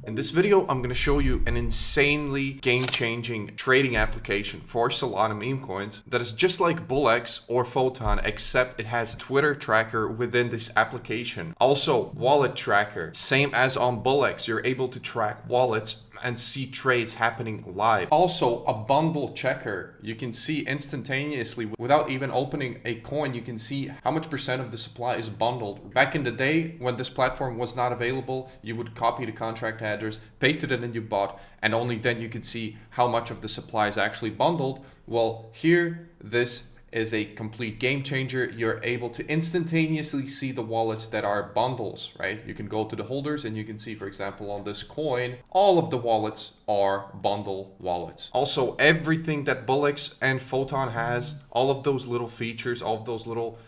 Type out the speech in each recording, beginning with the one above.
In this video, I'm going to show you an insanely game-changing trading application for Solana meme coins that is just like BullX or Photon, except it has a Twitter tracker within this application. Also, wallet tracker. Same as on BullX, you're able to track wallets and see trades happening live. Also, a bundle checker. You can see instantaneously, without even opening a coin, you can see how much percent of the supply is bundled. Back in the day, when this platform was not available, you would copy the contract address, paste it in a new bot, and only then you could see how much of the supply is actually bundled. Well, here, this is a complete game changer. You're able to instantaneously see the wallets that are bundles, right? You can go to the holders and you can see, for example, on this coin, all of the wallets are bundle wallets. Also, everything that BullX and Photon has, all of those little features, all of those little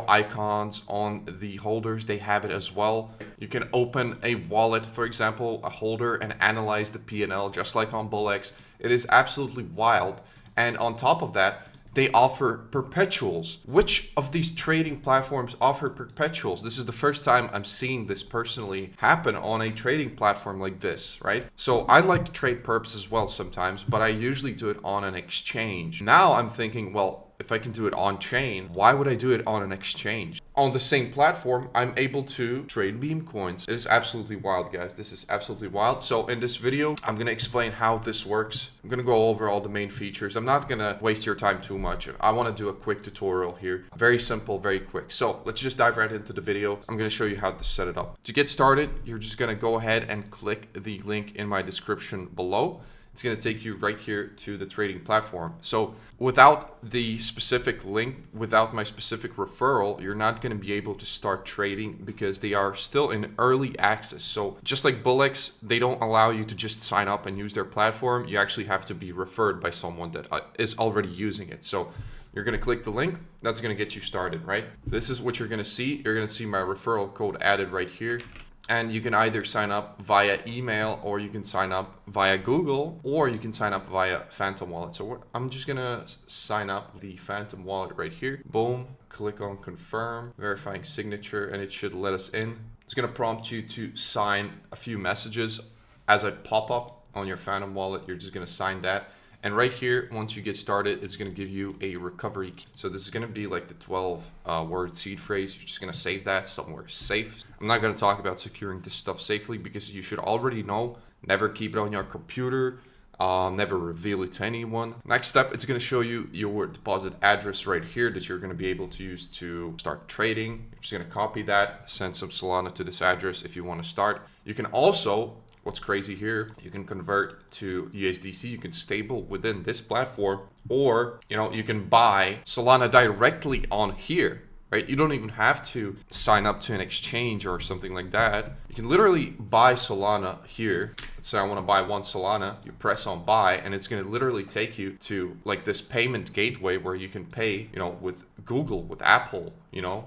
icons on the holders, they have it as well. You can open a wallet, for example, a holder, and analyze the P&L just like on BullX. It is absolutely wild. And on top of that, they offer perpetuals. Which of these trading platforms offer perpetuals? This is the first time I'm seeing this personally happen on a trading platform like this, right? So I like to trade perps as well sometimes, but I usually do it on an exchange. Now I'm thinking, well, if I can do it on chain, why would I do it on an exchange? On the same platform, I'm able to trade meme coins. It is absolutely wild, guys. This is absolutely wild. So in this video, I'm going to explain how this works. I'm going to go over all the main features. I'm not going to waste your time too much. I want to do a quick tutorial here. Very simple, very quick. So let's just dive right into the video. I'm going to show you how to set it up. To get started, you're just going to go ahead and click the link in my description below. It's going to take you right here to the trading platform. So without the specific link, without my specific referral, you're not going to be able to start trading because they are still in early access. So just like BullX, they don't allow you to just sign up and use their platform. You actually have to be referred by someone that is already using it. So you're going to click the link. That's going to get you started, right? This is what you're going to see. You're going to see my referral code added right here. And you can either sign up via email, or you can sign up via Google, or you can sign up via Phantom Wallet. So I'm just gonna sign up the Phantom Wallet right here. Boom, click on confirm, verifying signature, and it should let us in. It's gonna prompt you to sign a few messages as a pop-up on your Phantom Wallet. You're just gonna sign that. And right here, once you get started, it's going to give you a recovery key. So this is going to be like the 12-word seed phrase. You're just going to save that somewhere safe. I'm not going to talk about securing this stuff safely because you should already know. Never keep it on your computer. Never reveal it to anyone. Next step, it's going to show you your deposit address right here that you're going to be able to use to start trading. You're just going to copy that, send some Solana to this address if you want to start. You can also, what's crazy here, you can convert to USDC, you can stable within this platform, or you can buy Solana directly on here, right? You don't even have to sign up to an exchange or something like that. You can literally buy Solana here. Let's say I want to buy 1 Solana, you press on buy, and it's going to literally take you to like this payment gateway where you can pay, with Google, with Apple,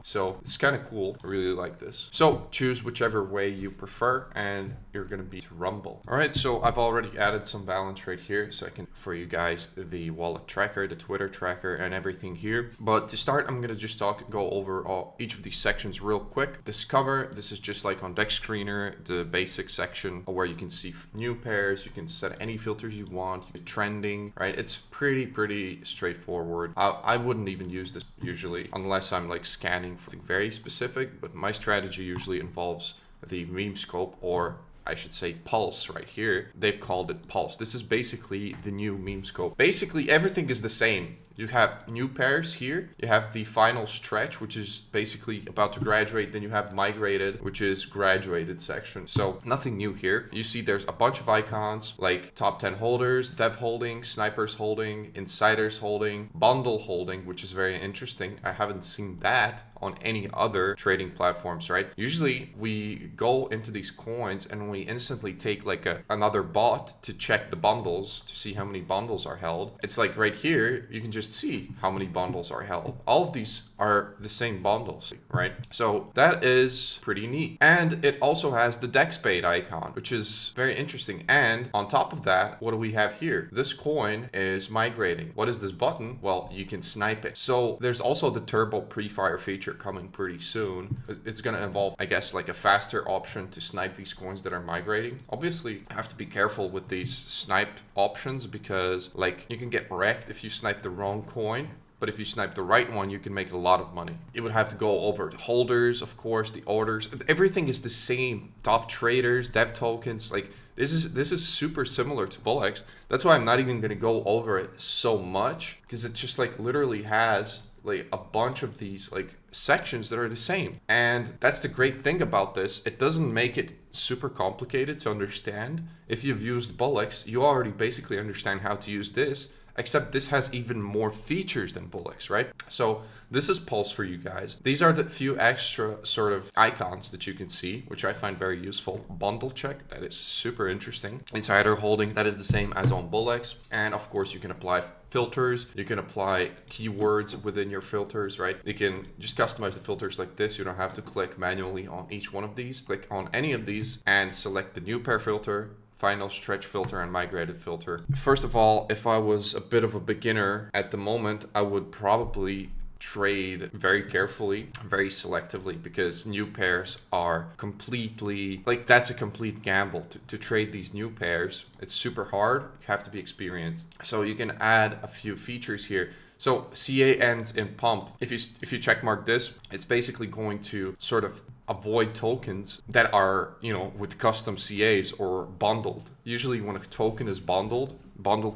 so it's kind of cool. I really like this. So choose whichever way you prefer, and you're going to be to Rumble. All right, so I've already added some balance right here, so I can, for you guys, the wallet tracker, the Twitter tracker, and everything here. But to start, I'm going to just go over each of these sections real quick. Discover, this is just like on Dex Screener, the basic section where you can see new pairs. You can set any filters you want. Trending, right? It's pretty straightforward. I wouldn't even use this usually unless I'm like scanning for something very specific, but my strategy usually involves the meme scope, or I should say pulse right here. They've called it pulse. This is basically the new meme scope. Basically everything is the same. You have new pairs here. You have the final stretch, which is basically about to graduate. Then you have migrated, which is graduated section. So nothing new here. You see there's a bunch of icons like top 10 holders, dev holding, snipers holding, insiders holding, bundle holding, which is very interesting. I haven't seen that on any other trading platforms, right? Usually we go into these coins and we instantly take like another bot to check the bundles to see how many bundles are held. It's like right here, you can just see how many bundles are held. All of these are the same bundles, right? So that is pretty neat. And it also has the DexBait icon, which is very interesting. And on top of that, what do we have here? This coin is migrating. What is this button? Well, you can snipe it. So there's also the turbo pre-fire feature coming pretty soon. It's going to involve, I guess, like a faster option to snipe these coins that are migrating. Obviously, you have to be careful with these snipe options because like you can get wrecked if you snipe the wrong coin. But if you snipe the right one, you can make a lot of money. You would have to go over the holders, of course, the orders. Everything is the same. Top traders, dev tokens, like this is super similar to BullX. That's why I'm not even going to go over it so much, because it just like literally has like a bunch of these like sections that are the same. And that's the great thing about this. It doesn't make it super complicated to understand. If you've used BullX, you already basically understand how to use this. Except this has even more features than BullX, right? So this is Pulse for you guys. These are the few extra sort of icons that you can see, which I find very useful. Bundle check, that is super interesting. Insider holding, that is the same as on BullX. And of course you can apply filters. You can apply keywords within your filters, right? You can just customize the filters like this. You don't have to click manually on each one of these. Click on any of these and select the new pair filter, final stretch filter, and migrated filter. First of all, if I was a bit of a beginner at the moment, I would probably trade very carefully, very selectively, because new pairs are completely, like that's a complete gamble to trade these new pairs. It's super hard. You have to be experienced. So you can add a few features here. So CA ends in pump. If you check mark this, it's basically going to sort of avoid tokens that are, you know, with custom CAs or bundled. Usually when a token is bundle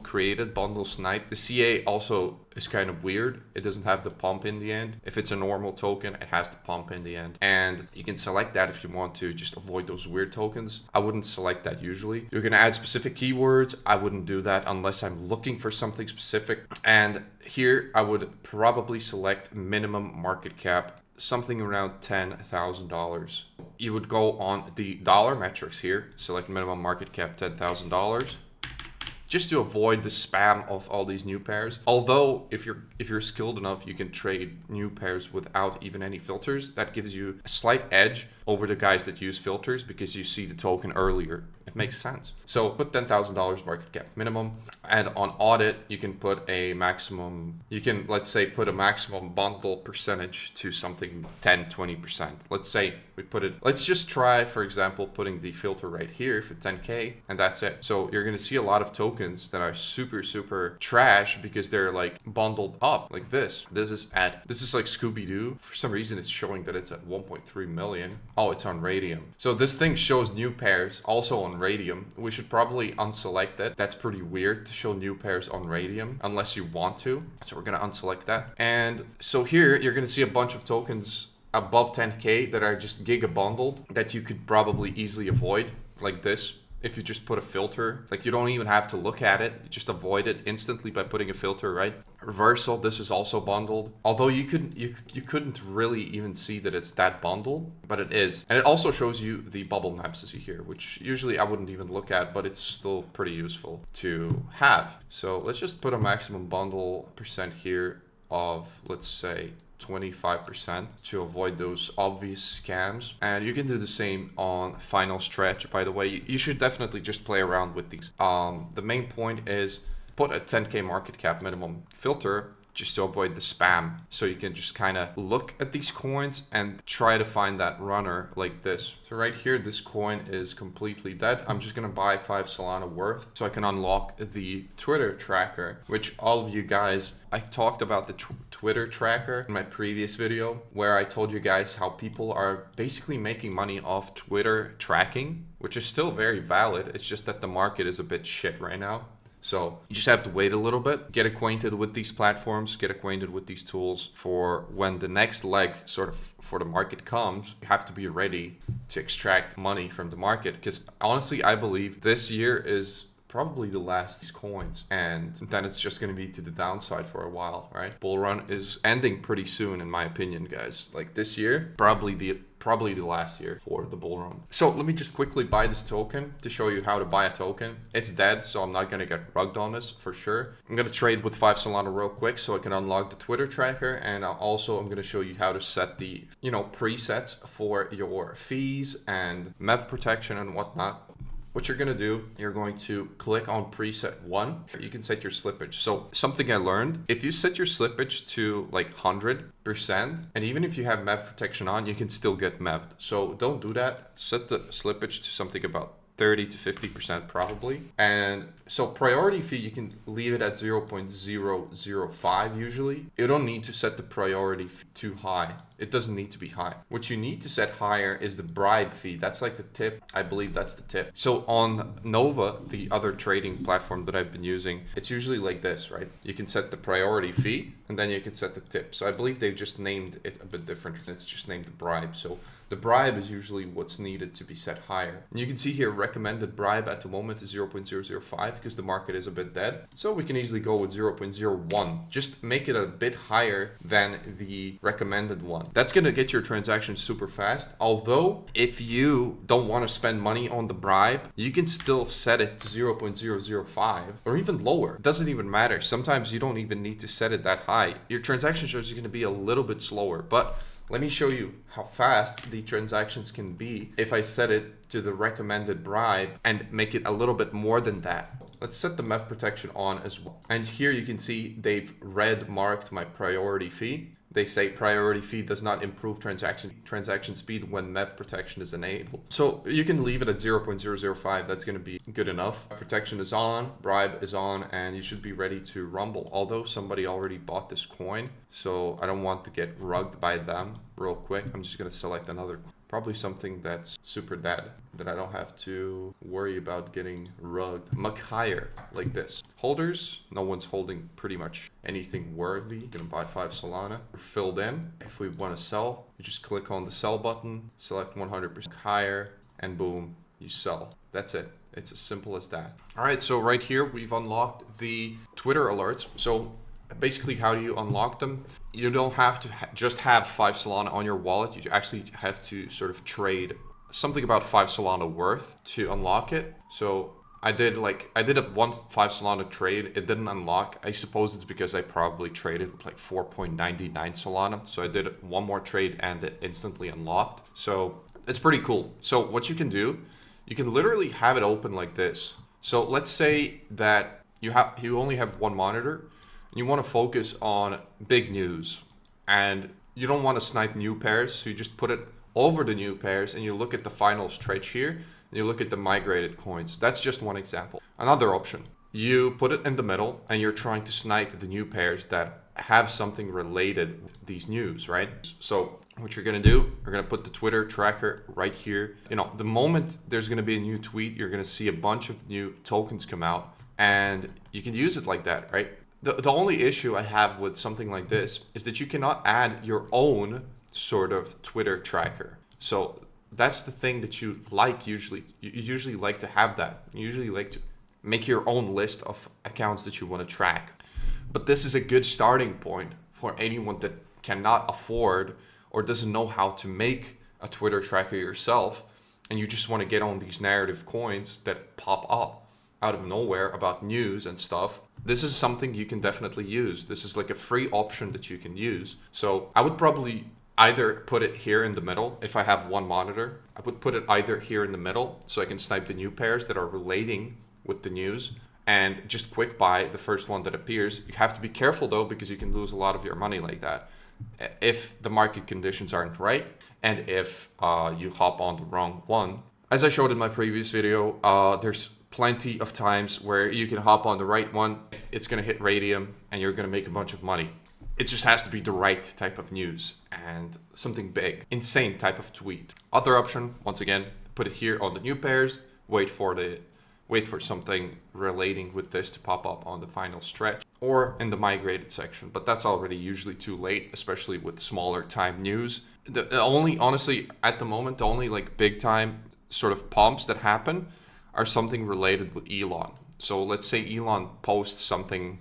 created, bundle snipe, the CA also is kind of weird. It doesn't have the pump in the end. If it's a normal token, it has the pump in the end. And you can select that if you want to just avoid those weird tokens. I wouldn't select that usually. You can add specific keywords. I wouldn't do that unless I'm looking for something specific. And here I would probably select minimum market cap, something around $10,000. You would go on the dollar metrics here, select minimum market cap $10,000, just to avoid the spam of all these new pairs. Although if you're skilled enough, you can trade new pairs without even any filters. That gives you a slight edge over the guys that use filters because you see the token earlier. It makes sense. So put $10,000 market cap minimum, and on audit you can put a maximum, you can, let's say, put a maximum bundle percentage to something 10-20%. Let's say we put it, let's just try, for example, putting the filter right here for 10K, and that's it. So you're going to see a lot of tokens that are super trash because they're like bundled up like this. This is like Scooby-Doo. For some reason it's showing that it's at 1.3 million. Oh, it's on Raydium. So this thing shows new pairs also on Raydium. We should probably unselect it. That's pretty weird to show new pairs on Raydium unless you want to. So we're going to unselect that. And so here you're going to see a bunch of tokens above 10K that are just giga bundled that you could probably easily avoid, like this. If you just put a filter, like you don't even have to look at it, you just avoid it instantly by putting a filter, right? Reversal, this is also bundled. Although you couldn't really even see that it's that bundled, but it is. And it also shows you the bubble maps as you hear, which usually I wouldn't even look at, but it's still pretty useful to have. So let's just put a maximum bundle percent here of, let's say, 25% to avoid those obvious scams. And you can do the same on final stretch. By the way, you should definitely just play around with these. The main point is put a 10K market cap minimum filter just to avoid the spam. So you can just kind of look at these coins and try to find that runner like this. So right here, this coin is completely dead. I'm just going to buy 5 Solana worth so I can unlock the Twitter tracker, which all of you guys, I've talked about the Twitter tracker in my previous video where I told you guys how people are basically making money off Twitter tracking, which is still very valid. It's just that the market is a bit shit right now. So you just have to wait a little bit, get acquainted with these platforms, get acquainted with these tools for when the next leg sort of for the market comes. You have to be ready to extract money from the market, because honestly, I believe this year is probably the last coins, and then it's just going to be to the downside for a while, right? Bull run is ending pretty soon, in my opinion, guys. Like this year, probably the last year for the bull run. So let me just quickly buy this token to show you how to buy a token. It's dead, so I'm not going to get rugged on this for sure. I'm going to trade with 5 Solana real quick so I can unlock the Twitter tracker, and also I'm going to show you how to set the, presets for your fees and MEV protection and whatnot. What you're going to do, you're going to click on preset 1. You can set your slippage. So something I learned, if you set your slippage to like 100%, and even if you have MEV protection on, you can still get MEV'd. So don't do that. Set the slippage to something about 30 to 50% probably. And so priority fee, you can leave it at 0.005 usually. You don't need to set the priority fee too high. It doesn't need to be high. What you need to set higher is the bribe fee. That's like the tip. I believe that's the tip. So on Nova, the other trading platform that I've been using, it's usually like this, right? You can set the priority fee and then you can set the tip. So I believe they've just named it a bit different. It's just named the bribe. So the bribe is usually what's needed to be set higher. And you can see here recommended bribe at the moment is 0.005 because the market is a bit dead. So we can easily go with 0.01. Just make it a bit higher than the recommended one. That's going to get your transaction super fast. Although if you don't want to spend money on the bribe, you can still set it to 0.005 or even lower. It doesn't even matter. Sometimes you don't even need to set it that high. Your transaction charge is going to be a little bit slower, but let me show you how fast the transactions can be if I set it to the recommended bribe and make it a little bit more than that. Let's set the MEV protection on as well. And here you can see they've red marked my priority fee. They say priority fee does not improve transaction speed when MEV protection is enabled. So you can leave it at 0.005. That's going to be good enough. Protection is on, bribe is on, and you should be ready to rumble. Although somebody already bought this coin, so I don't want to get rugged by them real quick. I'm just going to select another coin. Probably something that's super dead, that I don't have to worry about getting rugged. Much higher, like this. Holders, no one's holding pretty much anything worthy. You're gonna buy 5 Solana. We're filled in. If we want to sell, you just click on the sell button, select 100% higher, and boom, you sell. That's it. It's as simple as that. All right, so right here, we've unlocked the Twitter alerts. So basically, how do you unlock them? You don't have to just have 5 Solana on your wallet. You actually have to sort of trade something about 5 Solana worth to unlock it. So I did a 5 Solana trade. It didn't unlock. I suppose it's because I probably traded with like 4.99 Solana. So I did one more trade and it instantly unlocked. So it's pretty cool. So what you can do, you can literally have it open like this. So let's say that you only have one monitor. You want to focus on big news and you don't want to snipe new pairs. So you just put it over the new pairs and you look at the final stretch here and you look at the migrated coins. That's just one example. Another option, you put it in the middle and you're trying to snipe the new pairs that have something related with these news, right? So what you're going to do, you're going to put the Twitter tracker right here. The moment there's going to be a new tweet, you're going to see a bunch of new tokens come out and you can use it like that, right? The only issue I have with something like this is that you cannot add your own sort of Twitter tracker. So that's the thing that you like usually. You usually like to have that. You usually like to make your own list of accounts that you want to track. But this is a good starting point for anyone that cannot afford or doesn't know how to make a Twitter tracker yourself. And you just want to get on these narrative coins that pop up out of nowhere about news and stuff. This is something you can definitely use. This is like a free option that you can use. So I would probably either put it here in the middle. If I have one monitor, I would put it either here in the middle so I can snipe the new pairs that are relating with the news and just quick buy the first one that appears. You have to be careful though, because you can lose a lot of your money like that if the market conditions aren't right and if you hop on the wrong one. As I showed in my previous video, there's plenty of times where you can hop on the right one, it's going to hit raydium and you're going to make a bunch of money. It just has to be the right type of news and something big, insane type of tweet. Other option, once again, put it here on the new pairs, wait for something relating with this to pop up on the final stretch or in the migrated section, but that's already usually too late, especially with smaller time news. Honestly, at the moment, the only like big time sort of pumps that happen are something related with Elon. So let's say Elon posts something,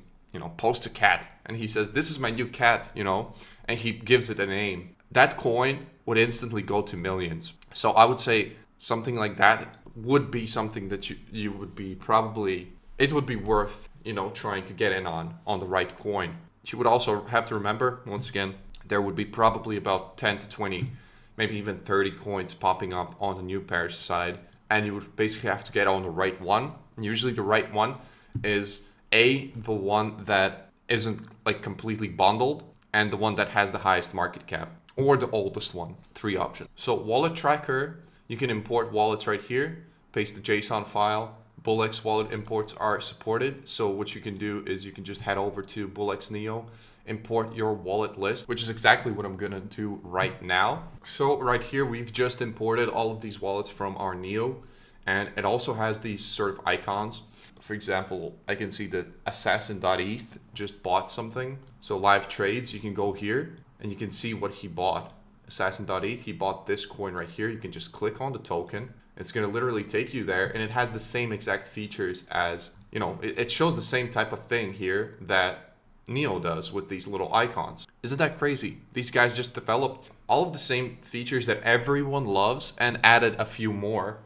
posts a cat, and he says, this is my new cat, and he gives it a name. That coin would instantly go to millions. So I would say something like that would be something that you would be probably, it would be worth, trying to get in on the right coin. You would also have to remember, once again, there would be probably about 10 to 20, maybe even 30 coins popping up on the new pairs side. And you would basically have to get on the right one. And usually the right one is the one that isn't like completely bundled, and the one that has the highest market cap, or the oldest one. 3 options. So wallet tracker, you can import wallets right here, paste the JSON file. BullX wallet imports are supported. So what you can do is you can just head over to BullX Neo, import your wallet list, which is exactly what I'm gonna do right now. So right here, we've just imported all of these wallets from our Neo, and it also has these sort of icons. For example, I can see that assassin.eth just bought something. So live trades, you can go here and you can see what he bought. Assassin.eth, he bought this coin right here. You can just click on the token. It's going to literally take you there, and it has the same exact features as, it shows the same type of thing here that Neo does with these little icons. Isn't that crazy? These guys just developed all of the same features that everyone loves and added a few more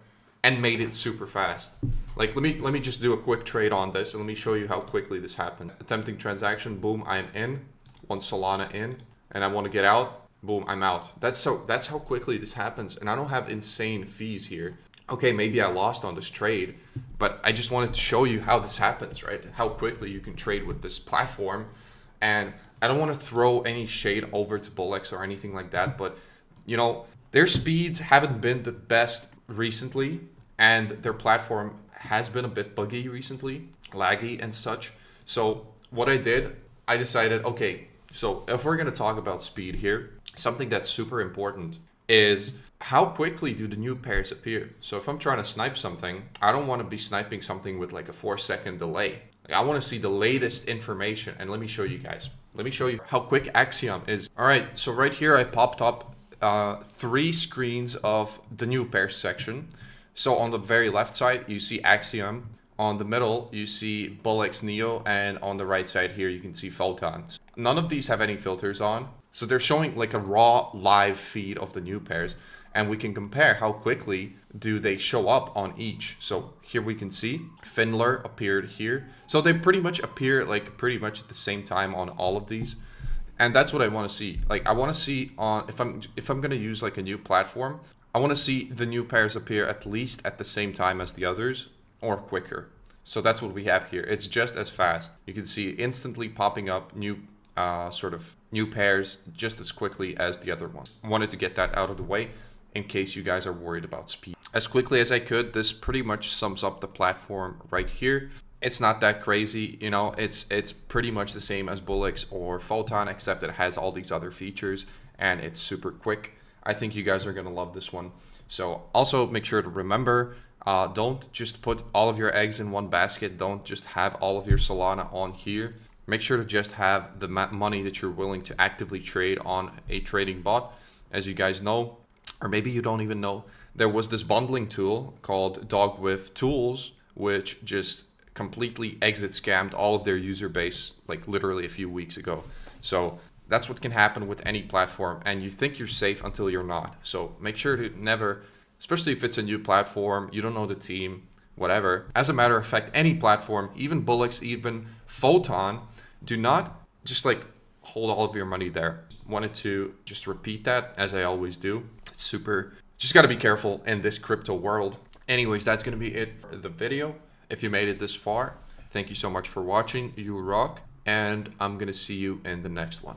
and made it super fast. Like, let me just do a quick trade on this, and let me show you how quickly this happened. Attempting transaction, boom, I'm in. 1 Solana in, and I want to get out. Boom, I'm out. That's how quickly this happens, and I don't have insane fees here. Okay, maybe I lost on this trade, but I just wanted to show you how this happens, right? How quickly you can trade with this platform. And I don't want to throw any shade over to BullX or anything like that, but their speeds haven't been the best recently, and their platform has been a bit buggy recently, laggy and such. So what I did, I decided, okay, so if we're going to talk about speed here, something that's super important is how quickly do the new pairs appear. So if I'm trying to snipe something, I don't want to be sniping something with like a 4-second delay. Like, I want to see the latest information. And let me show you guys. Let me show you how quick AXIOM is. All right, so right here I popped up 3 screens of the new pairs section. So on the very left side, you see AXIOM. On the middle, you see BullX Neo, and on the right side here, you can see Photons. None of these have any filters on. So they're showing like a raw live feed of the new pairs, and we can compare how quickly do they show up on each. So here we can see Finler appeared here. So they pretty much appear like pretty much at the same time on all of these. And that's what I want to see. Like, I want to see on, if I'm going to use like a new platform, I want to see the new pairs appear at least at the same time as the others, or quicker. So that's what we have here. It's just as fast. You can see instantly popping up new new pairs just as quickly as the other ones. I wanted to get that out of the way in case you guys are worried about speed. As quickly as I could, this pretty much sums up the platform right here. It's not that crazy, it's pretty much the same as BullX or Photon, except it has all these other features and it's super quick. I think you guys are gonna love this one. So also make sure to remember, don't just put all of your eggs in one basket. Don't just have all of your Solana on here. Make sure to just have the money that you're willing to actively trade on a trading bot. As you guys know, or maybe you don't even know, there was this bundling tool called Dog with Tools, which just completely exit scammed all of their user base, like literally a few weeks ago. So that's what can happen with any platform, and you think you're safe until you're not. So make sure to never, especially if it's a new platform, you don't know the team, whatever. As a matter of fact, any platform, even BullX, even Photon, do not just like hold all of your money there. Wanted to just repeat that, as I always do. It's super, just got to be careful in this crypto world. Anyways, that's going to be it for the video. If you made it this far, thank you so much for watching. You rock, and I'm going to see you in the next one.